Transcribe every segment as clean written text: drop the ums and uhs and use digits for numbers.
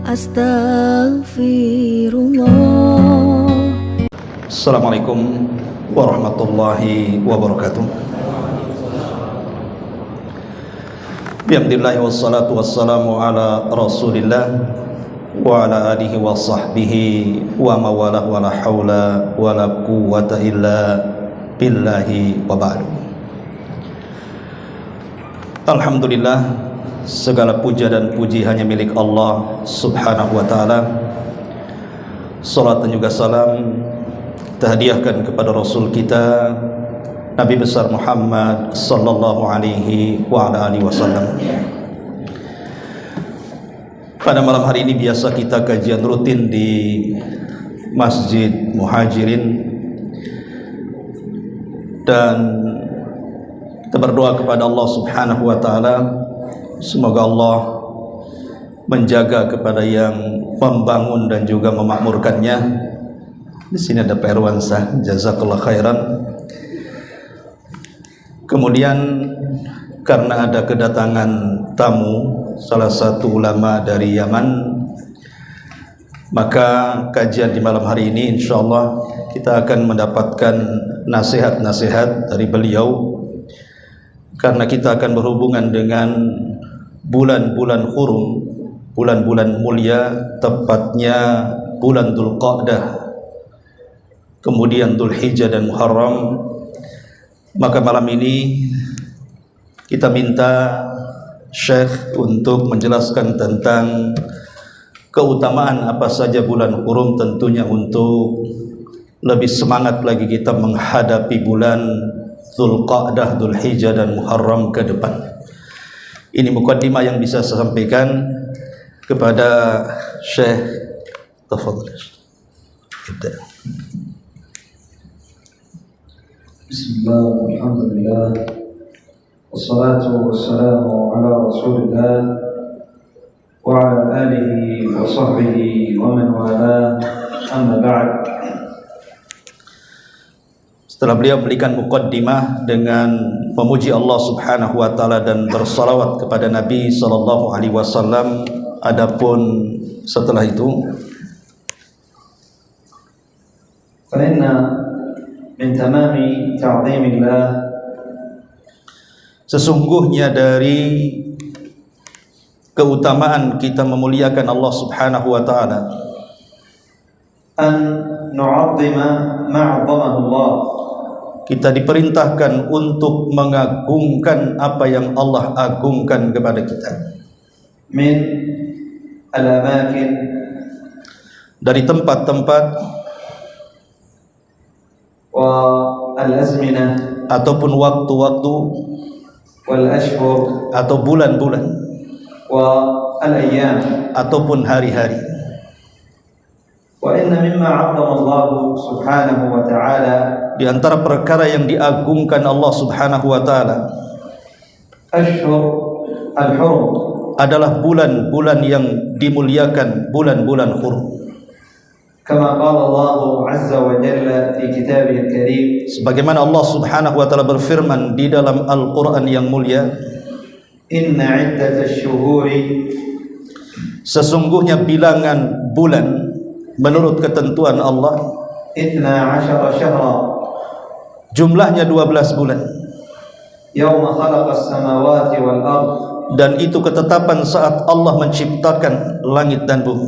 Astaghfirullah. Assalamualaikum warahmatullahi wabarakatuh. Bihamdillahi wassalatu wassalamu ala rasulillah wa ala alihi wa sahbihi wa mawalah wa la hawla wa la quwwata illa billahi wa ba'du. Alhamdulillah, segala puja dan puji hanya milik Allah subhanahu wa ta'ala. Salat dan juga salam terhadiahkan kepada Rasul kita Nabi besar Muhammad sallallahu alaihi wa ala alihi wasallam. Pada malam hari ini biasa kita kajian rutin di Masjid Muhajirin, dan kita berdoa kepada Allah subhanahu wa ta'ala, semoga Allah menjaga kepada yang membangun dan juga memakmurkannya. Di sini ada Pak Irwansyah, jazakallah khairan. Kemudian karena ada kedatangan tamu salah satu ulama dari Yaman, maka kajian di malam hari ini insyaallah kita akan mendapatkan nasihat-nasihat dari beliau, karena kita akan berhubungan dengan bulan-bulan hurum, bulan-bulan mulia, tepatnya bulan Dzulqa'dah, kemudian Dzulhijjah dan Muharram. Maka malam ini kita minta Syekh untuk menjelaskan tentang keutamaan apa saja bulan hurum, tentunya untuk lebih semangat lagi kita menghadapi bulan Dzulqa'dah, Dzulhijjah dan Muharram ke depan. Ini mukaddimah yang bisa saya sampaikan kepada Syekh. Tafadhal. Bismillah, alhamdulillah, wassalatu wassalamu ala rasulillah wa ala alihi wa sahbihi wa man wala, amma ba'd. Setelah beliau memberikan mukaddimah dengan memuji Allah subhanahu wa ta'ala dan bersalawat kepada Nabi sallallahu alaihi wasallam, adapun setelah itu, fa inna min tamami ta'zimillah, sesungguhnya dari keutamaan kita memuliakan Allah subhanahu wa ta'ala, an nu'azzima ma'azzamahu Allah, kita diperintahkan untuk mengagungkan apa yang Allah agungkan kepada kita, min al-amakin, dari tempat-tempat wa al-azminah, ataupun waktu-waktu, wal ashhur, atau bulan-bulan, wa al-ayyam, ataupun hari-hari. wa inna mimma 'azzama Allah subhanahu wa ta'ala, Di antara perkara yang diagungkan Allah subhanahu wa ta'ala ashhur al-hurum, adalah bulan-bulan yang dimuliakan, bulan-bulan hurum. kama qala Allah 'azza wa jalla fi kitabih al-karim, Sebagaimana Allah subhanahu wa ta'ala berfirman di dalam Al-Quran yang mulia, inna 'iddatash shuhuri, sesungguhnya bilangan bulan menurut ketentuan Allah 12 syahra, jumlahnya 12 bulan, yawma khalaqas samawati wal ard, dan itu ketetapan saat Allah menciptakan langit dan bumi.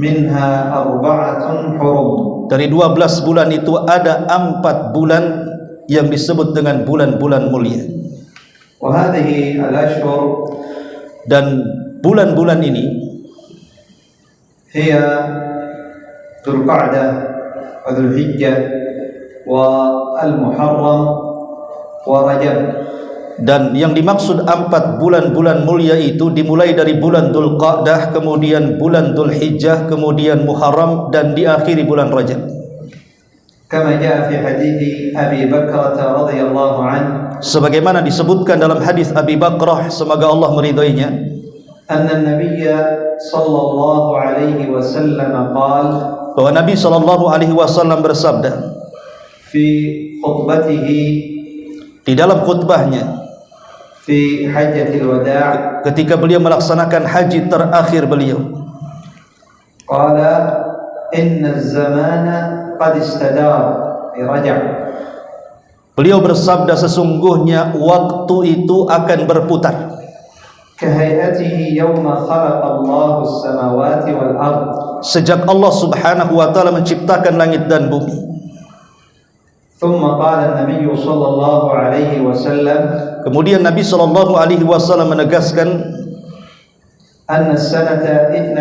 minha arba'atun hurum, Dari 12 bulan itu ada 4 bulan yang disebut dengan bulan-bulan mulia. wa hadhihi al-ashhur Dan bulan-bulan ini hiya Dzulqa'dah wa Dzulhijjah wa al-Muharram wa Rajab. dan yang dimaksud 4 bulan-bulan mulia itu dimulai dari bulan Dzulqa'dah, kemudian bulan Dzulhijjah, kemudian Muharram, dan diakhiri bulan Rajab. Kama jaa fi hadithi Abi Bakrah radhiyallahu anhu, Sebagaimana disebutkan dalam hadis Abi Bakrah, semoga Allah meridainya, anna an-nabiyya sallallahu alaihi wasallam qala, bahwa Nabi sallallahu alaihi wasallam bersabda fi khutbatihi, di dalam khutbahnya fi hajjatil wada', ketika beliau melaksanakan haji terakhir beliau, qala inna az-zamana qad istadar fi raja'. Beliau bersabda, sesungguhnya waktu itu akan berputar kahayatihi yawma khalaqallahu as-samawati wal ard, sejak Allah Subhanahu wa taala menciptakan langit dan bumi. Thumma qala an-nabiy sallallahu alaihi wasallam, Kemudian Nabi sallallahu alaihi wasallam menegaskan, anna as-sanata 12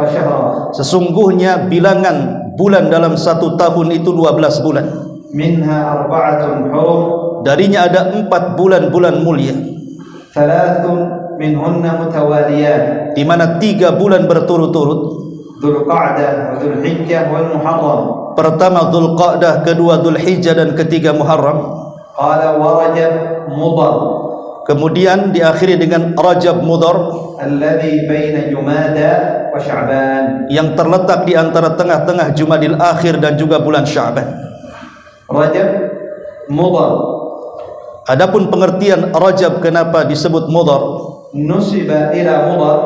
syahra, sesungguhnya bilangan bulan dalam satu tahun itu 12 bulan. minha 4 hurum, Darinya ada 4 bulan-bulan mulia, 3 minhunna mutawaliyat, di mana 3 bulan berturut-turut. Dzulqa'dah wa Dzulhijjah wal Muharram. Pertama Dzulqa'dah, kedua Dzulhijjah, dan ketiga Muharram. Qala wa Rajab Mudhar, Kemudian diakhiri dengan Rajab Mudhar, alladhi baina Jumada wa Sya'ban, yang terletak di antara tengah-tengah Jumadil Akhir dan juga bulan Sya'ban. Rajab Mudhar, Adapun pengertian Rajab kenapa disebut Mudhar, nusiba ila Mudhar,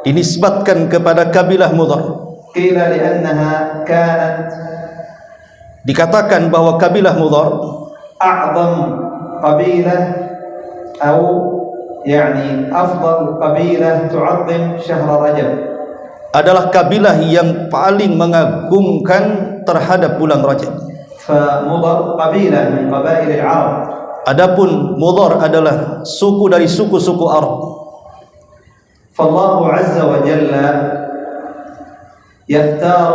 dinisbatkan kepada kabilah Mudhar. qila li'annaha kanat Dikatakan bahwa kabilah Mudhar a'zam qabilah atau yani afdal qabilah tu'azzim syahr Rajab, adalah kabilah yang paling mengagungkan terhadap bulan Rajab. fa Mudhar qabilah min qabail al-Arab, Adapun Mudhar adalah suku dari suku-suku Arab. فالله عز وجل يختار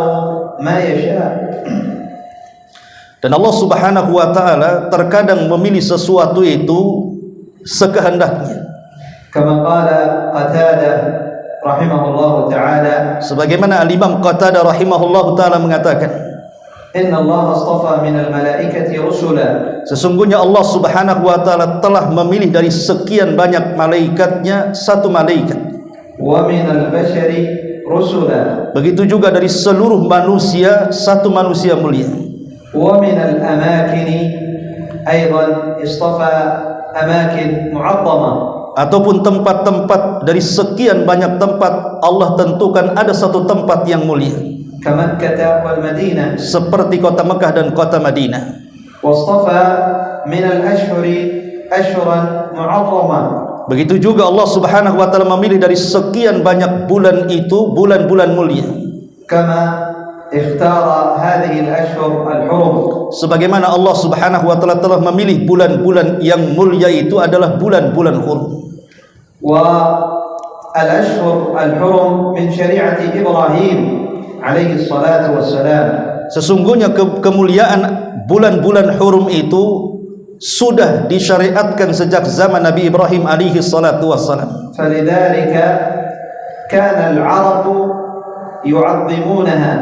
ما يشاء, Dan Allah Subhanahu wa taala terkadang memilih sesuatu itu sekehendaknya. كما قال قتادة رحمه الله تعالى, Sebagaimana Al-Imam Qatadah rahimahullahu taala mengatakan, إن الله اصطفى من الملائكة رسلا, sesungguhnya Allah Subhanahu wa taala telah memilih dari sekian banyak malaikatnya satu malaikat. ومن البشر رسلا, Begitu juga dari seluruh manusia satu manusia mulia. ومن الأماكن أيضا اصطفى أماكن معظمة, Ataupun tempat-tempat dari sekian banyak tempat Allah tentukan ada satu tempat yang mulia, كمكة والمدينة, seperti kota Mekah dan kota Madinah. واصطفى من الأشهر أشهرا معظمة, Begitu juga Allah Subhanahu wa taala memilih dari sekian banyak bulan itu bulan-bulan mulia. كما اختار هذه الأشهر الحرم, Sebagaimana Allah Subhanahu wa taala telah memilih bulan-bulan yang mulia itu adalah bulan-bulan hurum. والأشهر الحرم من شريعة إبراهيم عليه الصلاة والسلام, Sesungguhnya kemuliaan bulan-bulan hurum itu sudah disyariatkan sejak zaman Nabi Ibrahim alaihi salatu wassalam. فلذلك كان العرب يعظمونها.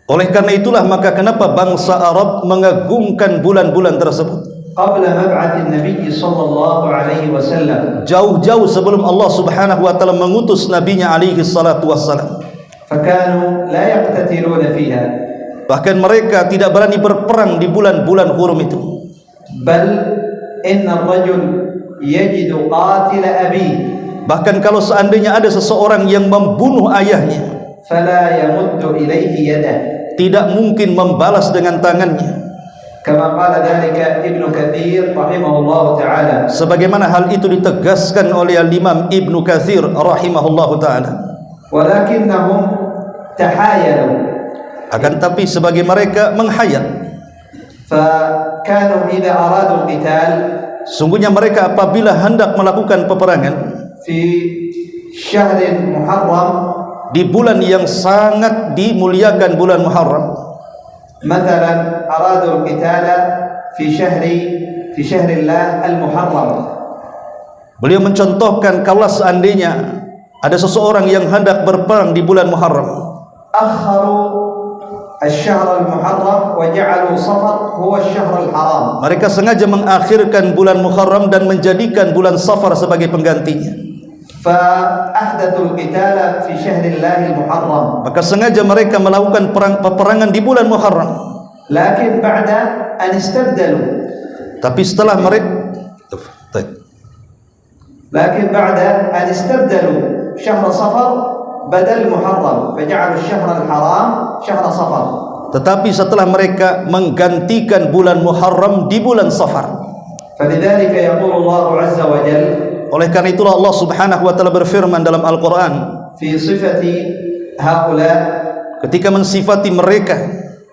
Oleh karena itulah maka kenapa bangsa Arab mengagungkan bulan-bulan tersebut قبل مبعث النبي صلى الله عليه وسلم, jauh-jauh sebelum Allah Subhanahu wa taala mengutus nabinya alaihi salatu wassalam. فكانوا لا يقتتلون فيها, Bahkan mereka tidak berani berperang di bulan-bulan hurum itu. بل إن الرجل يجد قاتل أبيه, Bahkan kalau seandainya ada seseorang yang membunuh ayahnya, فلا يمد إليه يده, tidak mungkin membalas dengan tangannya. كما قال ذلك ابن كثير رحمه الله تعالى. Sebagaimana hal itu ditegaskan oleh Imam Ibnu Katsir rahimahullahu taala. ولكنهم تحايلوا, Akan tapi sebagai mereka menghayal, فكانوا إذا أرادوا القتال sungguhnya mereka apabila hendak melakukan peperangan في شهر محرم, di bulan yang sangat dimuliakan, bulan Muharram, مثلا أرادوا القتال في شهر الله المحرم, beliau mencontohkan kalau seandainya ada seseorang yang hendak berperang di bulan Muharram, أخروا الشهر المحرم وجعلوا صفر هو الشهر الحرام, mereka sengaja mengakhirkan bulan Muharram dan menjadikan bulan Safar sebagai penggantinya. فأحدثوا القتال في شهر الله المحرم, Maka sengaja mereka melakukan peperangan di bulan Muharram. لكن بعد أن استبدلوا, Tapi setelah mereka لكن بعد أن استبدلوا شهر صفر بدل محرم فجعلوا الشهر الحرام شهر صفر. Tetapi setelah mereka menggantikan bulan Muharram di bulan Safar. فلذلك يقول الله عز وجل, oleh karena itulah Allah Subhanahu wa taala berfirman dalam Al-Qur'an في صفة هؤلاء, ketika mensifati mereka,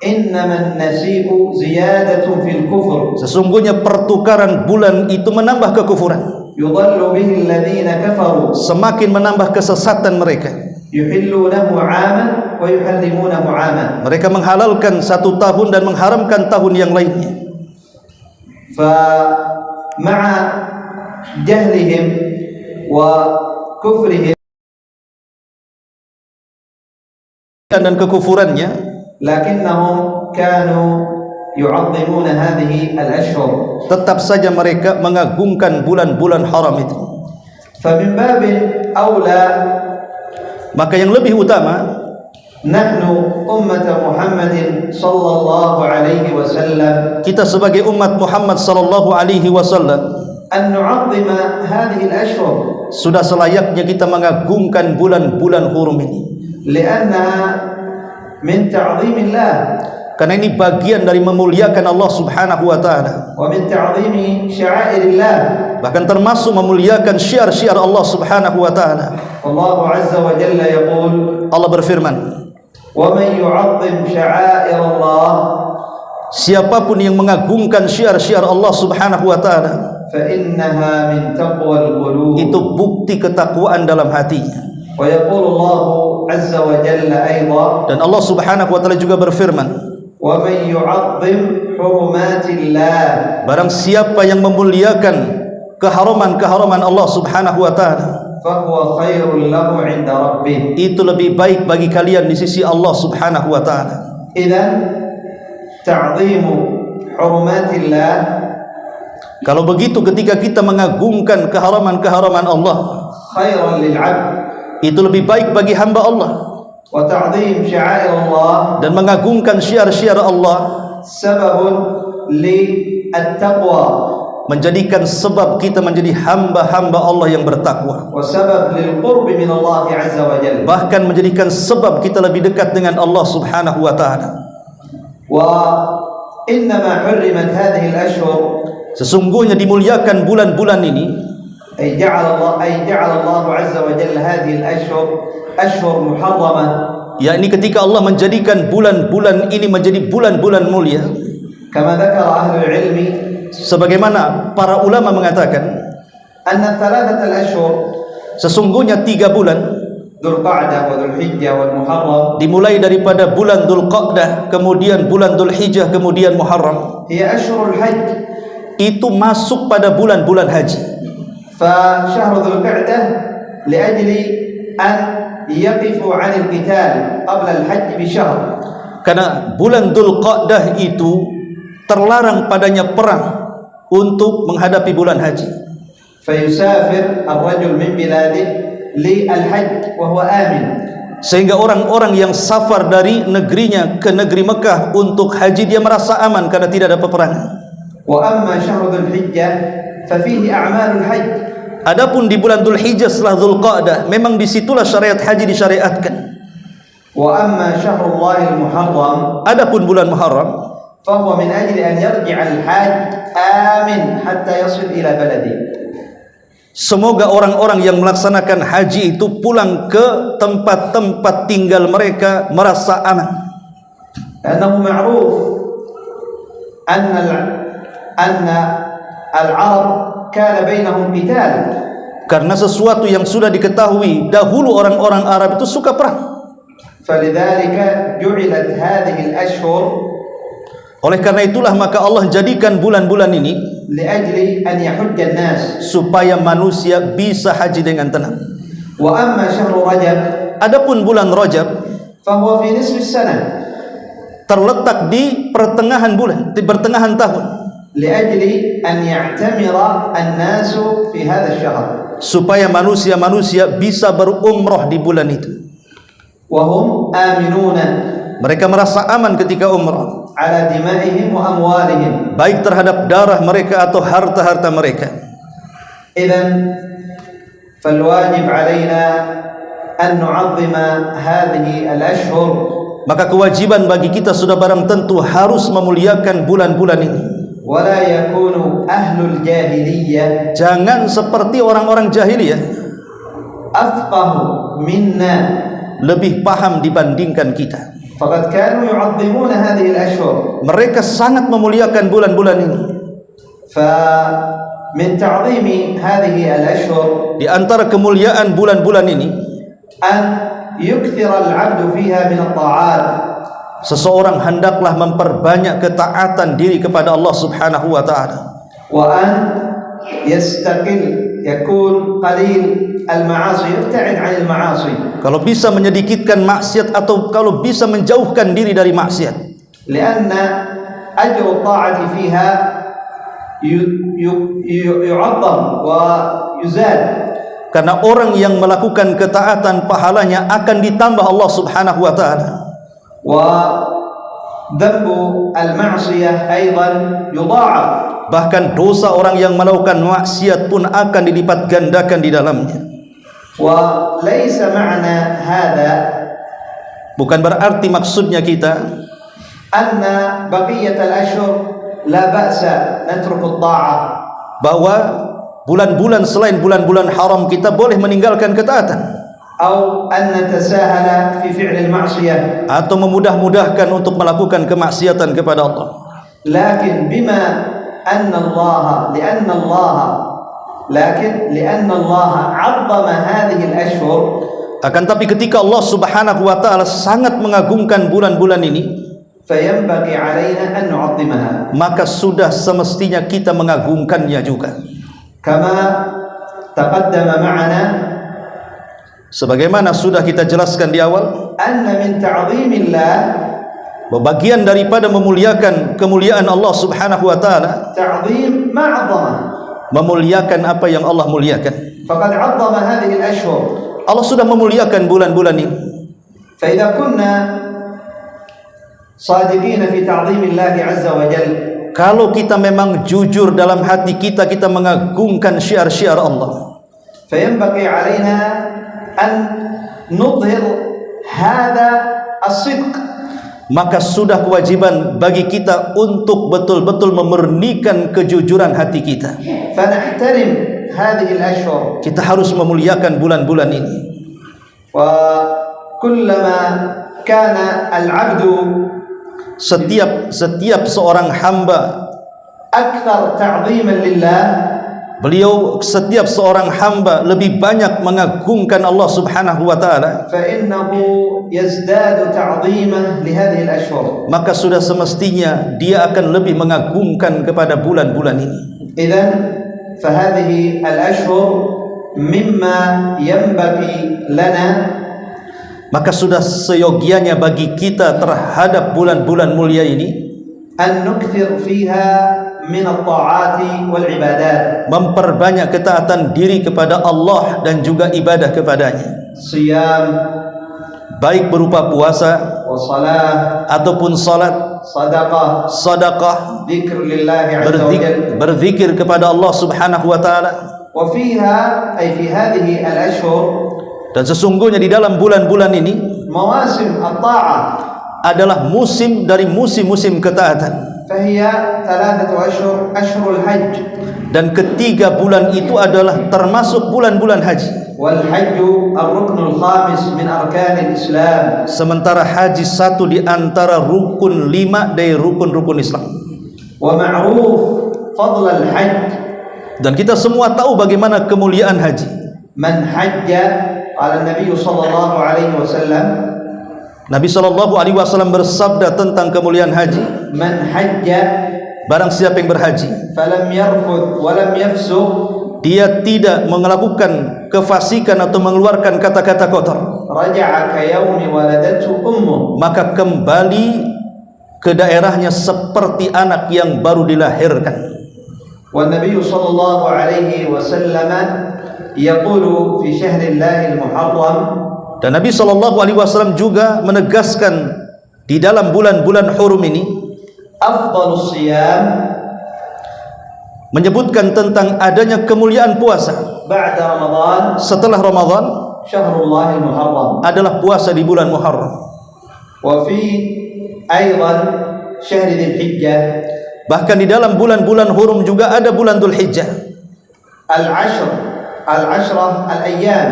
إنما النسيء زيادة في الكفر, sesungguhnya pertukaran bulan itu menambah kekufuran, يضل به الذين كفروا, semakin menambah kesesatan mereka. يحلونه عاما ويحرمونه عاما, Mereka menghalalkan satu tahun dan mengharamkan tahun yang lainnya. فمع جهلهم وكفرهم dan kekufurannya, لكنهم كانوا يعظمون هذه الأشهر, tetap saja mereka mengagungkan bulan-bulan haram itu. فمن باب أولى Maka yang lebih utama, نحن أمة محمد صلى الله عليه وسلم kita sebagai umat Muhammad sallallahu alaihi wasallam, أن نعظم هذه الأشهر, sudah selayaknya kita mengagungkan bulan-bulan hurum ini, لأنها من تعظيم الله, karena ini bagian dari memuliakan Allah Subhanahu wa taala, ومن تعظيم شعائر الله, bahkan termasuk memuliakan syiar-syiar Allah Subhanahu wa taala. والله عز وجل يقول, Allah berfirman, ومن يعظم شعائر الله siapapun yang mengagungkan syiar-syiar Allah Subhanahu wa taala, فإنها من تقوى القلوب, itu bukti ketakwaan dalam hatinya. ويقول الله عز وجل أيضا, Dan Allah Subhanahu wa taala juga berfirman, ومن يعظم حرمات الله, barang siapa yang memuliakan keharaman-keharaman Allah Subhanahu wa taala, فهو خير له عند ربه. itu lebih baik bagi kalian di sisi Allah Subhanahu wa taala. إذن تعظيم حرمات الله, Kalau begitu, ketika kita mengagungkan keharaman-keharaman Allah, خيرا للعبد, itu lebih baik bagi hamba Allah. وتعظيم شعائر الله Dan mengagungkan syiar-syiar Allah سبب للتقوى, menjadikan sebab kita menjadi hamba-hamba Allah yang bertakwa, وسبب للقرب من الله عز وجل, bahkan menjadikan sebab kita lebih dekat dengan Allah Subhanahu wa taala. وإنما حرمت هذه الأشهر, Sesungguhnya dimuliakan bulan-bulan ini, أي جعل الله عز وجل هذه الأشهر أشهر محرمة, yakni ketika Allah menjadikan bulan-bulan ini menjadi bulan-bulan mulia, كما ذكر أهل العلم sebagaimana para ulama mengatakan, أن الثلاثة الأشهر sesungguhnya 3 bulan, ذو القعدة وذو الحجة والمحرم, dimulai daripada bulan Dzulqa'dah, kemudian bulan Dzulhijjah, kemudian Muharram, هي أشهر الحج, itu masuk pada bulan-bulan haji. فشهر ذو القعدة لأجل أن يقفوا عن القتال قبل الحج بشهر, Karena bulan Dzulqa'dah itu terlarang padanya perang untuk menghadapi bulan haji. فيسافر الرجل من بلاده للحج وهو آمن, Sehingga orang-orang yang safar dari negerinya ke negeri Mekah untuk haji, dia merasa aman karena tidak ada peperangan. وأما شهر ذو الحجة ففيه أعمال الحج, Adapun di bulan Dzulhijjah setelah Dzulqa'dah, memang disitulah syariat haji disyariatkan. وأما شهر الله المحرم Adapun bulan Muharram, فهو من أجل أن يرجع الحاج آمن حتى يصل إلى بلده, semoga orang-orang yang melaksanakan haji itu pulang ke tempat-tempat tinggal mereka merasa aman. لأنه معروف أن العرب كان بينهم قتال, Karena sesuatu yang sudah diketahui dahulu, orang-orang Arab itu suka perang. فلذلك جعلت هذه الأشهر, Oleh karena itulah maka Allah jadikan bulan-bulan ini لأجل أن يحج الناس, supaya manusia bisa haji dengan tenang. وأما شهر رجب Adapun bulan Rajab فهو في نصف السنة, terletak di pertengahan bulan, di pertengahan tahun, لأجل أن يعتمر الناس في هذا الشهر, supaya manusia-manusia bisa berumrah di bulan itu. وهم آمنون Mereka merasa aman ketika umrah, على دمائهم وأموالهم. baik terhadap darah mereka atau harta-harta mereka. إذن فالواجب علينا أن نعظم هذه الأشهر. Maka kewajiban bagi kita sudah barang tentu harus memuliakan bulan-bulan ini. ولا يكون أهل الجاهلية Jangan seperti orang-orang jahiliyah, أفقه منا، lebih paham dibandingkan kita. فقد كانوا يعظمون هذه الأشهر. Mereka sangat memuliakan bulan-bulan ini. فمن تعظيم هذه الأشهر Di antara kemuliaan bulan-bulan ini, أن يكثر العبد فيها من الطاعات. seseorang hendaklah memperbanyak ketaatan diri kepada Allah Subhanahu wa taala. وأن يستقل، يكون قليل المعاصي، يبتعد عن المعاصي. Kalau bisa menyedikitkan maksiat atau kalau bisa menjauhkan diri dari maksiat. لأن أجر الطاعة فيها يعظم ويزاد. Karena orang yang melakukan ketaatan pahalanya akan ditambah Allah Subhanahu wa taala. وذنب المعصية أيضا يضاعف. Bahkan dosa orang yang melakukan maksiat pun akan dilipat gandakan di dalamnya. وليس معنى هذا Bukan berarti maksudnya kita أن بقية الأشهر لا بأس نترك الطاعة، bahwa bulan-bulan selain bulan-bulan haram kita boleh meninggalkan ketaatan, أو أن نتساهل في فعل المعصية، atau memudah-mudahkan untuk melakukan kemaksiatan kepada Allah. لكن بما أن الله لأن الله عظم هذه الأشهر. Akan tapi ketika Allah Subhanahu wa taala sangat mengagungkan bulan-bulan ini, فينبغي علينا أن نعظمها، maka sudah semestinya kita mengagungkannya juga. كما تقدم معنا Sebagaimana sudah kita jelaskan di awal, أن من تعظيم الله bagian daripada memuliakan kemuliaan Allah Subhanahu wa taala, تعظيم ما عظمه. memuliakan apa yang Allah muliakan. فقد عظم هذه الأشهر. Allah sudah memuliakan bulan-bulan ini. فإذا كنا صادقين في تعظيم الله عز وجل، Kalau kita memang jujur dalam hati kita, kita mengagungkan syiar-syiar Allah, فينبغي علينا أن نظهر هذا الصدق. maka sudah kewajiban bagi kita untuk betul-betul memurnikan kejujuran hati kita. فنحترم هذه الأشهر. Kita harus memuliakan bulan-bulan ini. وكلما كان العبد Setiap seorang hamba, أكثر تعظيما لله، setiap seorang hamba lebih banyak mengagungkan Allah Subhanahu wa taala, فإنه يزداد تعظيمه لهذه الأشهر. maka sudah semestinya dia akan lebih mengagungkan kepada bulan-bulan ini. إذن فهذه الأشهر مما ينبغي لنا Maka sudah seyogianya bagi kita terhadap bulan-bulan mulia ini أن نكثر فيها من الطاعات والعبادات. memperbanyak ketaatan diri kepada Allah dan juga ibadah kepadanya, صيام، baik berupa puasa وصلاة، ataupun salat, صدقة، sedekah, ذكر لله عز وجل. berzikir kepada Allah Subhanahu wa taala. وفيها أي في هذه الأشهر Dan sesungguhnya di dalam bulan-bulan ini مواسم الطاعة، adalah musim dari musim-musim ketaatan. فهي 3 أشهر، أشهر الحج. Dan ketiga bulan itu adalah termasuk bulan-bulan haji. والحج الركن الخامس من أركان الإسلام. Sementara haji satu di antara rukun 5 dari rukun-rukun Islam. ومعروف فضل الحج. Dan kita semua tahu bagaimana kemuliaan haji. من حج، قال النبي صلى الله عليه وسلم، Nabi SAW bersabda tentang kemuliaan haji, من حج barang siapa yang berhaji, فلم يرفث ولم يفسق، dia tidak melakukan kefasikan atau mengeluarkan kata-kata kotor, رجع كيوم ولدته أمه. maka kembali ke daerahnya seperti anak yang baru dilahirkan. والنبي صلى الله عليه وسلم يقول في شهر الله المحرم، Dan Nabi SAW juga menegaskan di dalam bulan-bulan hurum ini, أفضل الصيام menyebutkan tentang adanya kemuliaan puasa بعد رمضان setelah Ramadan Syahrullah al-Muharram. adalah puasa di bulan Muharram. Wa fi aidan syahr Dzulhijjah. Bahkan di dalam bulan-bulan hurum juga ada bulan Dzulhijjah. Al-ashrah al-ayyam.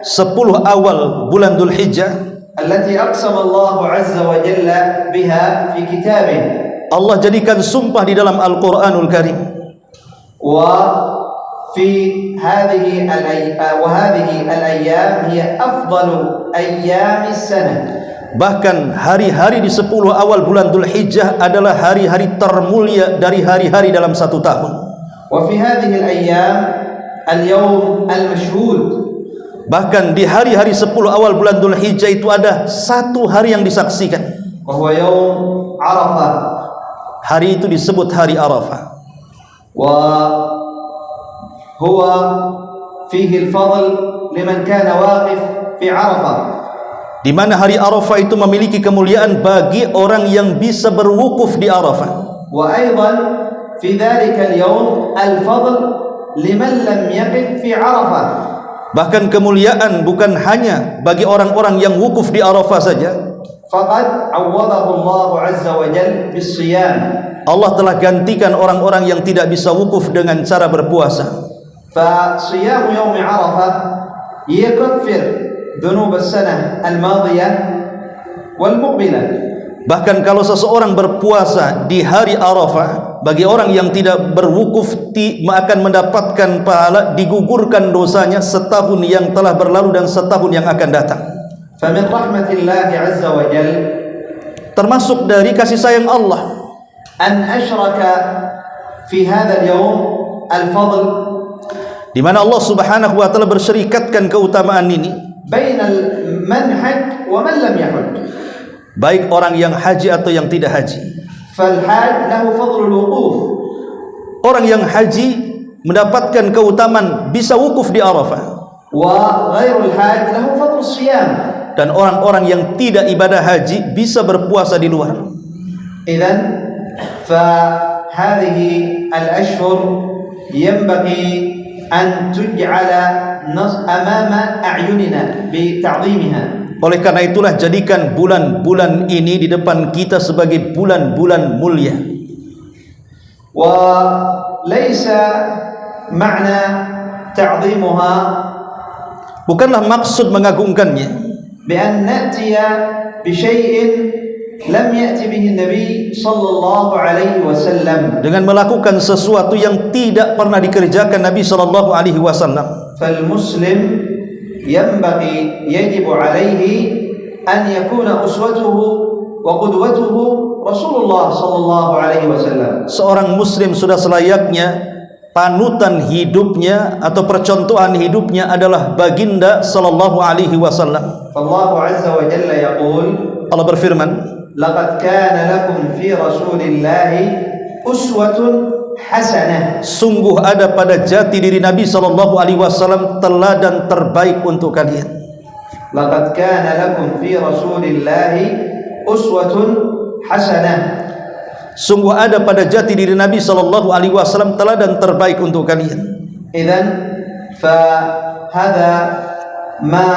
10 awal bulan Dzulhijjah. Allati aqsama Allah azza wa jalla biha fi kitabih. Allah jadikan sumpah di dalam Al-Qur'anul Karim. Wa في هذه الأيام هي أفضل أيام السنة. Bahkan hari-hari di 10 awal bulan Dzulhijjah adalah hari-hari termulia dari hari-hari dalam satu tahun. وفي هذه الأيام اليوم المشهود. Bahkan di hari-hari 10 awal bulan Dzulhijjah itu ada satu hari yang disaksikan. وهو يوم عرفة. Hari itu disebut hari Arafah. هو فيه الفضل لمن كان واقف في عرفة. Di mana hari Arafah itu memiliki kemuliaan bagi orang yang bisa berwukuf di Arafah. وأيضا في ذلك اليوم الفضل لمن لم يقف في عرفة. Bahkan kemuliaan bukan hanya bagi orang-orang yang wukuf di Arafah saja. فقد عوضه الله عز وجل بالصيام. Allah telah gantikan orang-orang yang tidak bisa wukuf dengan cara berpuasa. فصيام يوم عرفة يكفر ذنوب السنة الماضية والمقبلة. Bahkan kalau seseorang berpuasa di hari Arafah, bagi orang yang tidak berwukuf akan mendapatkan pahala, digugurkan dosanya setahun yang telah berlalu dan setahun yang akan datang. فمن رحمة الله عز وجل, termasuk dari kasih sayang Allah, أن أشرك في هذا اليوم الفضل, di mana Allah Subhanahu wa taala bersyirikatkan keutamaan ini بين من حج ومن لم يحج. baik orang yang haji atau yang tidak haji. فالحاج له فضل الوقوف. Orang yang haji mendapatkan keutamaan bisa wukuf di Arafah. وغير الحاج له فضل الصيام. Dan orang-orang yang tidak ibadah haji bisa berpuasa di luar. إذن فهذه الأشهر ينبغي أن تجعل أمام أعيننا بتعظيمها. Oleh karena itulah jadikan bulan-bulan ini di depan kita sebagai bulan-bulan mulia. وليس معنى تعظيمها, bukanlah maksud mengagungkannya, بأن نأتي بشيء لم يأتي به النبي صلى الله عليه وسلم, dengan melakukan sesuatu yang tidak pernah dikerjakan Nabi sallallahu alaihi wasallam. فالمسلم ينبغي يجب عليه أن يكون أسوته وقدوته رسول الله صلى الله عليه وسلم. Seorang muslim sudah selayaknya panutan hidupnya atau percontohan hidupnya adalah baginda sallallahu alaihi wasallam. فالله عز وجل يقول, Allah berfirman, لقد كان لكم في رسول الله أسوة حسنة. sungguh ada pada jati diri Nabi sallallahu alaihi wasallam teladan terbaik untuk kalian. لقد كان لكم في رسول الله أسوة حسنة. Sungguh ada pada jati diri Nabi sallallahu alaihi wasallam teladan terbaik untuk kalian. إذن فهذا ما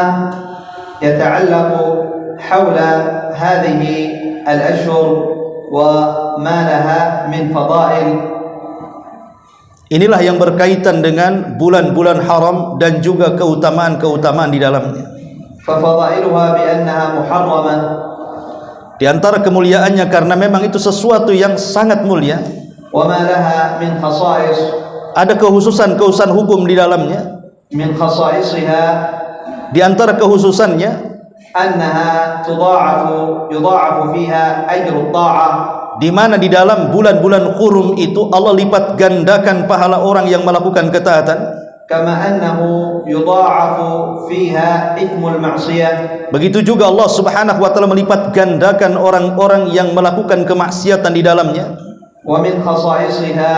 يتعلق حول هذه الأشهر وما لها من فضائل. Inilah yang berkaitan dengan bulan-bulan haram dan juga keutamaan-keutamaan di dalamnya. ففضائلها بأنها محرمة. Di antara kemuliaannya karena memang itu sesuatu yang sangat mulia. وما لها من خصائص. Ada kehususan-kehususan hukum di dalamnya. من خصائصها Di antara kehususannya أنها يضاعف فيها أجر الطاعة. di mana di dalam bulan-bulan hurum itu Allah lipat gandakan pahala orang yang melakukan ketaatan. كما أنه يضاعف فيها إثم المعصية. Begitu juga Allah Subhanahu wa taala melipat gandakan orang-orang yang melakukan kemaksiatan di dalamnya. ومن خصائصها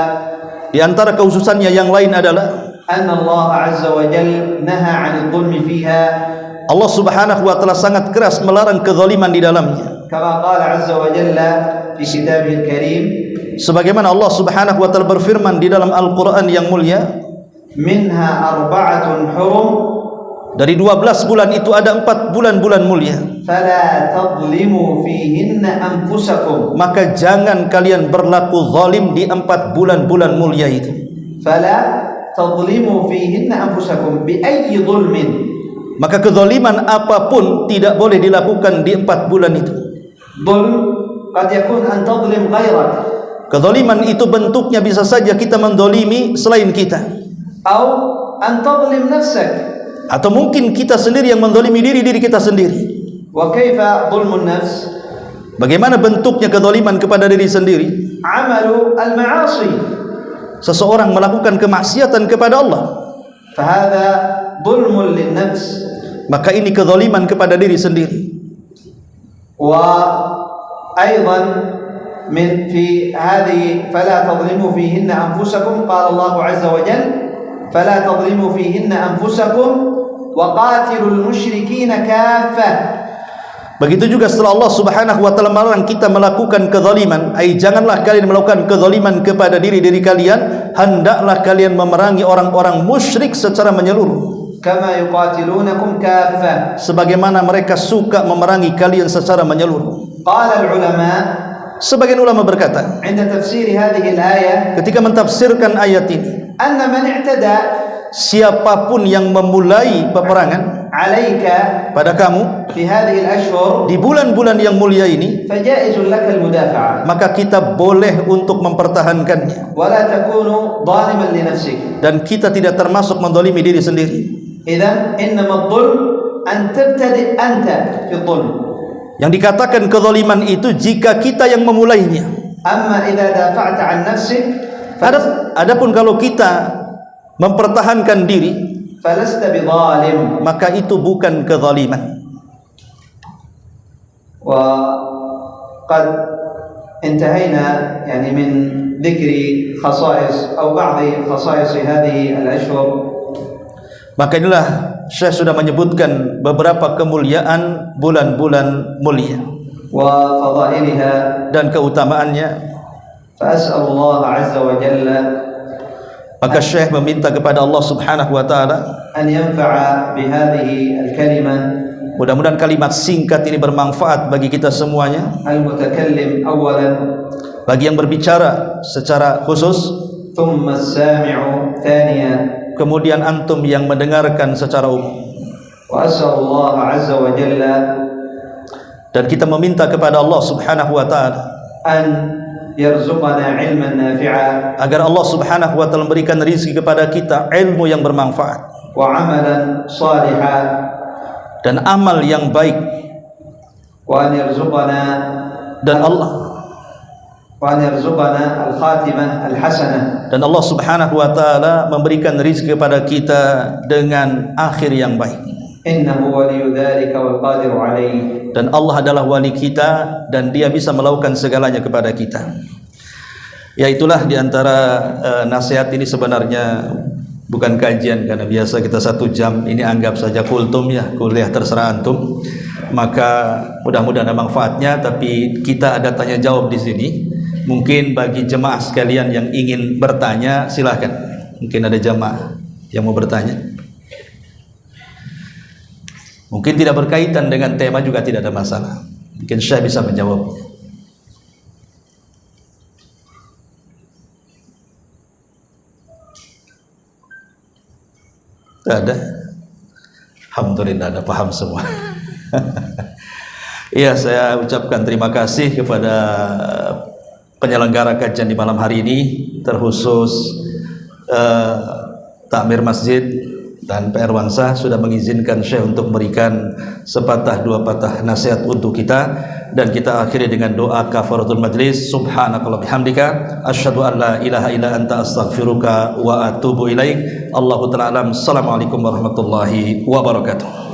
Di antara kehususannya yang lain adalah أن الله عز وجل نهى عن الظلم فيها. Allah Subhanahu wa taala sangat keras melarang kezaliman di dalamnya. كما قال عز وجل في كتابه الكريم, Sebagaimana Allah Subhanahu wa taala berfirman di dalam Al-Qur'an yang mulia, منها أربعة حرم Dari 12 bulan itu ada 4 bulan-bulan mulia. فلا تظلموا فيهن أنفسكم. Maka jangan kalian berlaku zalim di 4 bulan-bulan mulia itu. فلا تظلموا فيهن أنفسكم بأي ظلم. Maka kezaliman apapun tidak boleh dilakukan di 4 bulan itu. ظلم قد يكون أن تظلم غيرك. Kezaliman itu bentuknya bisa saja kita mendolimi selain kita, أو أن تظلم نفسك. atau mungkin kita sendiri yang mendolimi diri kita sendiri. وكيف ظلم النفس؟ Bagaimana bentuknya kezaliman kepada diri sendiri? عمل المعاصي. Seseorang melakukan kemaksiatan kepada Allah, فهذا ظلم للنفس. maka ini kezaliman kepada diri sendiri. وأيضا في هذه فلا تظلموا فيهن أنفسكم قال الله عز وجل فلا تظلموا فيهن أنفسكم وقاتلوا المشركين كافة. Begitu juga setelah Allah Subhanahu wa taala melarang kita melakukan kezaliman, janganlah kalian melakukan kezaliman kepada diri kalian, hendaklah kalian memerangi orang-orang musyrik secara menyeluruh. Kama yuqatilunakum kaffah. Sebagaimana mereka suka memerangi kalian secara menyeluruh. Qala al-ulama, sebagian ulama berkata, 'inda tafsir hadhihi al-ayah, ketika mentafsirkan ayat ini, anna man i'tada, siapapun yang memulai peperangan alaika, pada kamu fi hadhihi al-ashhur, di bulan-bulan yang mulia ini, fajaizun laka al-mudafa'ah, maka kita boleh untuk mempertahankannya. Wala takunu zaliman li nafsik, dan kita tidak termasuk mendolimi diri sendiri. Idzan innama adh-dhulm an tabtadi anta fi adh-dhulm. Yang dikatakan kezaliman itu jika kita yang memulainya. Amma idza dafa'ta an nafsik, adapun kalau kita mempertahankan diri, falasta bidhalim, maka itu bukan kezaliman. Wa qad intahayna yani min dhikri khasa'is atau ba'd khasa'is hadhihi al-ashhur. Maka inilah Syekh sudah menyebutkan beberapa kemuliaan bulan-bulan mulia wa fadailiha, dan keutamaannya. Fa as'alullah 'azza wa jalla, maka Syekh meminta kepada Allah Subhanahu wa taala an yanfa'a bi hadhihi al-kalimah, mudah-mudahan kalimat singkat ini bermanfaat bagi kita semuanya. Al-mutakallim awwalan, bagi yang berbicara secara khusus, thumma as-sami'u thaniyan, kemudian antum yang mendengarkan secara umum. Wa as'alullah 'azza wa jalla, dan kita meminta kepada Allah Subhanahu wa taala an yarzuqana 'ilman nafi'a, agar Allah Subhanahu wa taala memberikan rezeki kepada kita ilmu yang bermanfaat, wa 'amalan shalihan, dan amal yang baik, wa an yarzuqana, dan Allah al-khatimah al-hasanah, dan Allah Subhanahu wa taala memberikan rezeki kepada kita dengan akhir yang baik. Innahu waliyyu dzalika wal qadiru 'alaihi, dan Allah adalah wali kita dan Dia bisa melakukan segalanya kepada kita. Ya, itulah diantara nasihat ini. Sebenarnya bukan kajian, karena biasa kita 1 jam, ini anggap saja kultum ya, kuliah terserah antum. Maka mudah-mudahan ada manfaatnya, tapi kita ada tanya jawab di sini. Mungkin bagi jemaah sekalian yang ingin bertanya, silahkan. Mungkin ada jemaah yang mau bertanya. Mungkin tidak berkaitan dengan tema juga tidak ada masalah. Mungkin saya bisa menjawabnya. Tidak ada. Alhamdulillah ada paham semua. Iya, saya ucapkan terima kasih kepada penyelenggara kajian di malam hari ini, terkhusus Takmir Masjid dan PR Wansa sudah mengizinkan Syekh untuk memberikan sepatah dua patah nasihat untuk kita, dan kita akhiri dengan doa kafaratul majlis. Subhanakallah bihamdika asyhadu an la ilaha illa anta astaghfiruka wa atubu ilaik. Allahu ta'ala alam. Assalamualaikum warahmatullahi wabarakatuh.